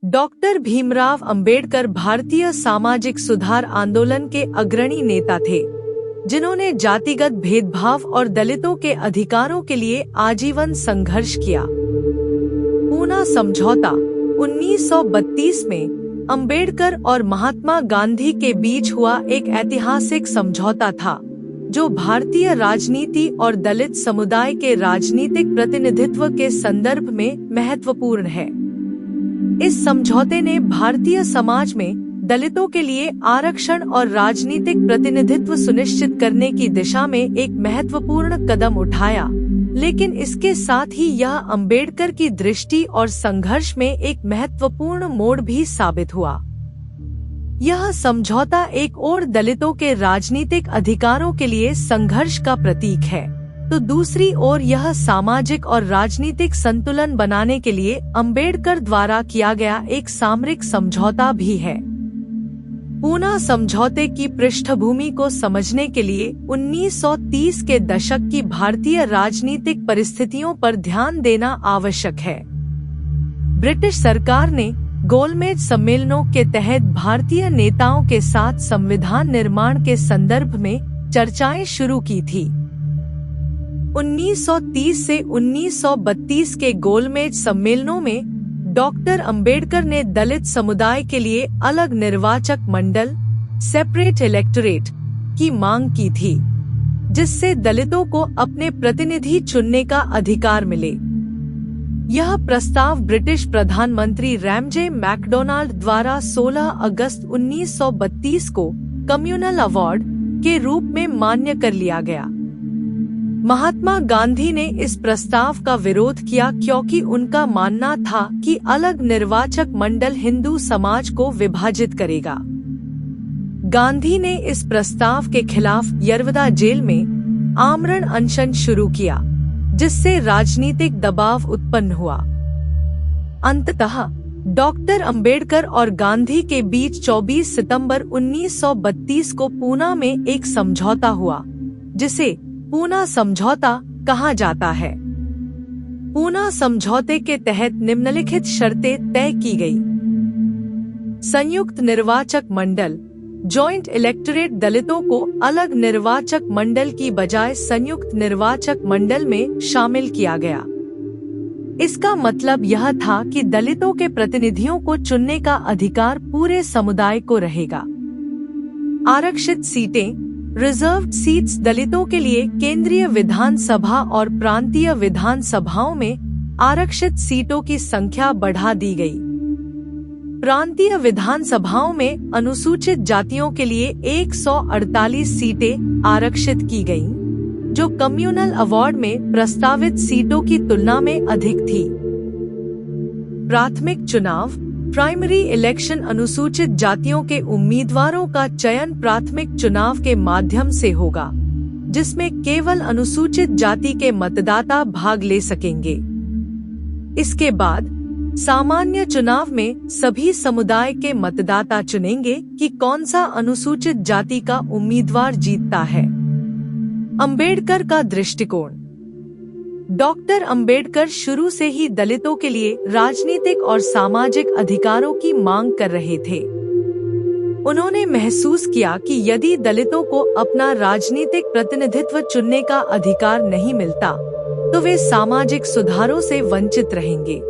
Doctor Bhimrao Ambedkar भारतीय सामाजिक सुधार आंदोलन के अग्रणी नेता थे, जिन्होंने जातिगत भेदभाव और दलितों के अधिकारों के लिए आजीवन संघर्ष किया। पूना समझौता 1932 में अंबेडकर और महात्मा गांधी के बीच हुआ एक ऐतिहासिक समझौता था, जो भारतीय राजनीति और दलित समुदाय के राजनीतिक प्रतिनिधित्व के संदर्भ में महत्वपूर्ण है। इस समझौते ने भारतीय समाज में दलितों के लिए आरक्षण और राजनीतिक प्रतिनिधित्व सुनिश्चित करने की दिशा में एक महत्वपूर्ण कदम उठाया, लेकिन इसके साथ ही यह अंबेडकर की दृष्टि और संघर्ष में एक महत्वपूर्ण मोड़ भी साबित हुआ। यह समझौता एक ओर दलितों के राजनीतिक अधिकारों के लिए संघर्ष का प्रतीक है, तो दूसरी ओर यह सामाजिक और राजनीतिक संतुलन बनाने के लिए अंबेडकर द्वारा किया गया एक सामरिक समझौता भी है। पूना समझौते की पृष्ठभूमि को समझने के लिए 1930 के दशक की भारतीय राजनीतिक परिस्थितियों पर ध्यान देना आवश्यक है। ब्रिटिश सरकार ने गोलमेज सम्मेलनों के तहत भारतीय नेताओं के साथ संविधान निर्माण के संदर्भ में चर्चाएं शुरू की थी। 1930 से 1932 के गोलमेज सम्मेलनों में डॉक्टर अंबेडकर ने दलित समुदाय के लिए अलग निर्वाचक मंडल सेपरेट इलेक्टोरेट की मांग की थी, जिससे दलितों को अपने प्रतिनिधि चुनने का अधिकार मिले। यह प्रस्ताव ब्रिटिश प्रधानमंत्री रैमजे मैकडोनाल्ड द्वारा 16 अगस्त 1932 को कम्युनल अवार्ड के रूप में मान्य कर लिया गया। महात्मा गांधी ने इस प्रस्ताव का विरोध किया क्योंकि उनका मानना था कि अलग निर्वाचक मंडल हिंदू समाज को विभाजित करेगा। गांधी ने इस प्रस्ताव के खिलाफ यरवदा जेल में आमरण अनशन शुरू किया, जिससे राजनीतिक दबाव उत्पन्न हुआ। अंततः डॉक्टर अंबेडकर और गांधी के बीच 24 सितंबर 1932 को पूना में एक समझौता हुआ, जिसे पूना समझौता कहा जाता है। पूना समझौते के तहत निम्नलिखित शर्तें तय की गई। संयुक्त निर्वाचक मंडल जॉइंट इलेक्टोरेट दलितों को अलग निर्वाचक मंडल की बजाय संयुक्त निर्वाचक मंडल में शामिल किया गया। इसका मतलब यह था कि दलितों के प्रतिनिधियों को चुनने का अधिकार पूरे समुदाय को रहेगा। आरक्षित सीटें रिजर्व्ड सीट्स दलितों के लिए केंद्रीय विधानसभा और प्रांतीय विधानसभाओं में आरक्षित सीटों की संख्या बढ़ा दी गई। प्रांतीय विधानसभाओं में अनुसूचित जातियों के लिए 148 सीटें आरक्षित की गईं, जो कम्युनल अवार्ड में प्रस्तावित सीटों की तुलना में अधिक थी। प्राथमिक चुनाव प्राइमरी इलेक्शन अनुसूचित जातियों के उम्मीदवारों का चयन प्राथमिक चुनाव के माध्यम से होगा, जिसमें केवल अनुसूचित जाति के मतदाता भाग ले सकेंगे। इसके बाद सामान्य चुनाव में सभी समुदाय के मतदाता चुनेंगे कि कौन सा अनुसूचित जाति का उम्मीदवार जीतता है। अंबेडकर का दृष्टिकोण। डॉक्टर अंबेडकर शुरू से ही दलितों के लिए राजनीतिक और सामाजिक अधिकारों की मांग कर रहे थे। उन्होंने महसूस किया कि यदि दलितों को अपना राजनीतिक प्रतिनिधित्व चुनने का अधिकार नहीं मिलता, तो वे सामाजिक सुधारों से वंचित रहेंगे।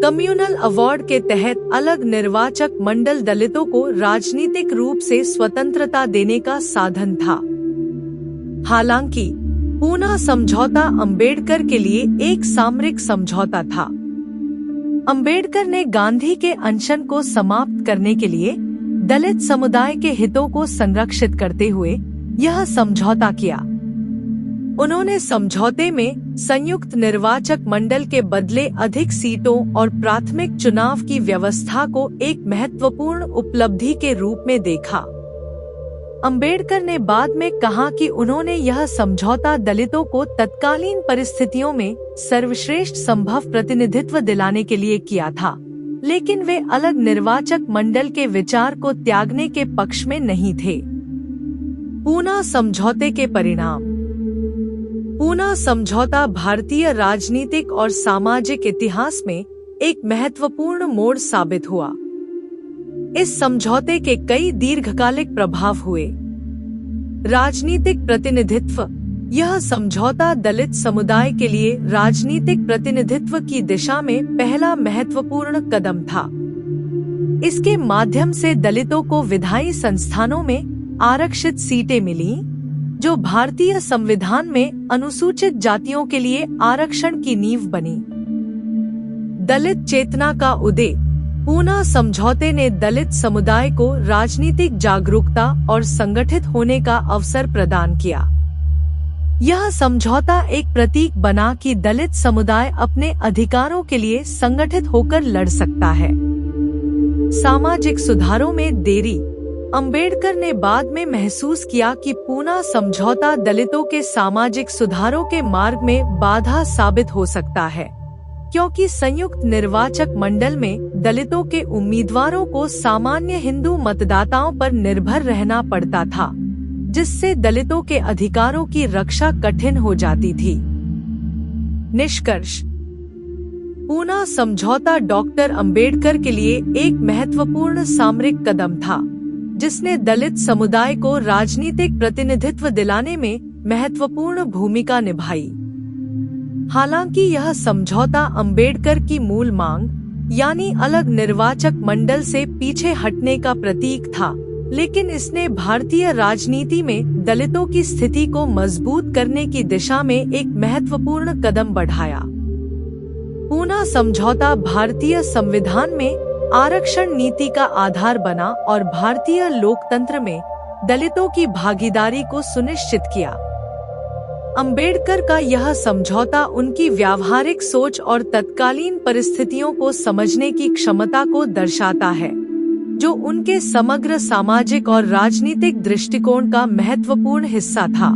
कम्युनल अवार्ड के तहत अलग निर्वाचक मंडल दलितों को राजनीतिक रूप से स्वतंत्रता देने का साधन था। हालांकि पूना समझौता अंबेडकर के लिए एक सामरिक समझौता था। अंबेडकर ने गांधी के अनशन को समाप्त करने के लिए दलित समुदाय के हितों को संरक्षित करते हुए यह समझौता किया। उन्होंने समझौते में संयुक्त निर्वाचक मंडल के बदले अधिक सीटों और प्राथमिक चुनाव की व्यवस्था को एक महत्वपूर्ण उपलब्धि के रूप में देखा। अंबेडकर ने बाद में कहा कि उन्होंने यह समझौता दलितों को तत्कालीन परिस्थितियों में सर्वश्रेष्ठ संभव प्रतिनिधित्व दिलाने के लिए किया था, लेकिन वे अलग निर्वाचक मंडल के विचार को त्यागने के पक्ष में नहीं थे। पूना समझौते के परिणाम। पूना समझौता भारतीय राजनीतिक और सामाजिक इतिहास में एक महत्वपूर्ण मोड़ साबित हुआ। इस समझौते के कई दीर्घकालिक प्रभाव हुए। राजनीतिक प्रतिनिधित्व। यह समझौता दलित समुदाय के लिए राजनीतिक प्रतिनिधित्व की दिशा में पहला महत्वपूर्ण कदम था। इसके माध्यम से दलितों को विधायी संस्थानों में आरक्षित सीटें मिलीं, जो भारतीय संविधान में अनुसूचित जातियों के लिए आरक्षण की नींव बनी। दलित चेतना का उदय। पूना समझौते ने दलित समुदाय को राजनीतिक जागरूकता और संगठित होने का अवसर प्रदान किया। यह समझौता एक प्रतीक बना कि दलित समुदाय अपने अधिकारों के लिए संगठित होकर लड़ सकता है। सामाजिक सुधारों में देरी। अंबेडकर ने बाद में महसूस किया कि पूना समझौता दलितों के सामाजिक सुधारों के मार्ग में बाधा साबित हो सकता है, क्योंकि संयुक्त निर्वाचक मंडल में दलितों के उम्मीदवारों को सामान्य हिंदू मतदाताओं पर निर्भर रहना पड़ता था, जिससे दलितों के अधिकारों की रक्षा कठिन हो जाती थी। निष्कर्ष। पूना समझौता डॉक्टर अंबेडकर के लिए एक महत्वपूर्ण सामरिक कदम था, जिसने दलित समुदाय को राजनीतिक प्रतिनिधित्व दिलाने में महत्वपूर्ण भूमिका निभाई। हालांकि यह समझौता अंबेडकर की मूल मांग, यानी अलग निर्वाचक मंडल से पीछे हटने का प्रतीक था, लेकिन इसने भारतीय राजनीति में दलितों की स्थिति को मजबूत करने की दिशा में एक महत्वपूर्ण कदम बढ़ाया। पूना समझौता भारतीय संविधान में आरक्षण नीति का आधार बना और भारतीय लोकतंत्र में दलितों की भागीदारी को सुनिश्चित किया। अंबेडकर का यह समझौता उनकी व्यावहारिक सोच और तत्कालीन परिस्थितियों को समझने की क्षमता को दर्शाता है, जो उनके समग्र सामाजिक और राजनीतिक दृष्टिकोण का महत्वपूर्ण हिस्सा था।